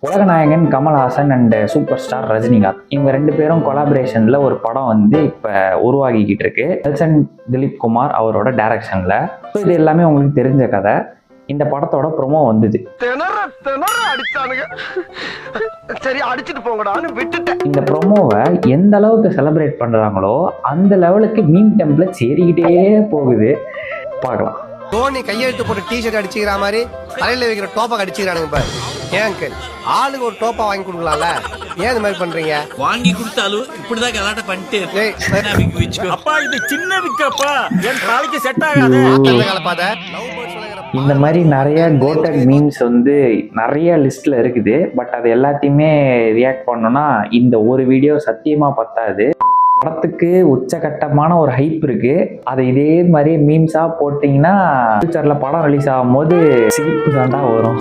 Ulaganayagan Kamal Haasan and super star Rajinikanth இவங்க 2 பேரும் கொலாபரேஷன்ல ஒரு படம் வந்து இப்ப உருவாகிக்கிட்டு இருக்கு. நெல்சன் திலீப் குமார் அவரோட டைரக்ஷன்ல. ஸோ இது எல்லாமே உங்களுக்கு தெரிஞ்ச கதை. இந்த படத்தோட ப்ரோமோ வந்தது. இந்த ப்ரோமோவை எந்த அளவுக்கு செலிப்ரேட் பண்றாங்களோ அந்த லெவலுக்கு மீம் டெம்ப்ளேட்ஸ் ஏறிக்கிட்டே போகுது. பார்க்கலாம். தோனி கையெழுத்து போட்டு டிஷர்ட் அடிச்சுக்கிற மாதிரி தலையில வைக்கிற டோப்பா அடிச்சுக்கிறானுங்க பாரு. ஏங்க ஆளுக்கு ஒரு டோப்பா வாங்கி கொடுக்கலாம்ல, ஏன் இந்த மாதிரி பண்றீங்க? வாங்கி கொடுத்தாலும் இப்படிதான் கலாட்ட பண்ணிட்டு அப்பா இது சின்ன விக்கப்பா என் காலுக்கு செட் ஆகாது. இந்த மாதிரி நிறைய கோட்டட் மீம்ஸ் வந்து நிறைய லிஸ்ட்ல இருக்குது. பட் அது எல்லாத்தையுமே ரியாக்ட் பண்ணோம்னா இந்த ஒரு வீடியோ சத்தியமா பத்தாது. படத்துக்கு உச்சகட்டமான ஒரு ஹைப் இருக்கு. அதை இதே மாதிரி மீம்ஸா போட்டீங்கன்னா ஃபியூச்சர்ல படம் ரிலீஸ் ஆகும் போது சிரிப்பு தாண்டா வரும்.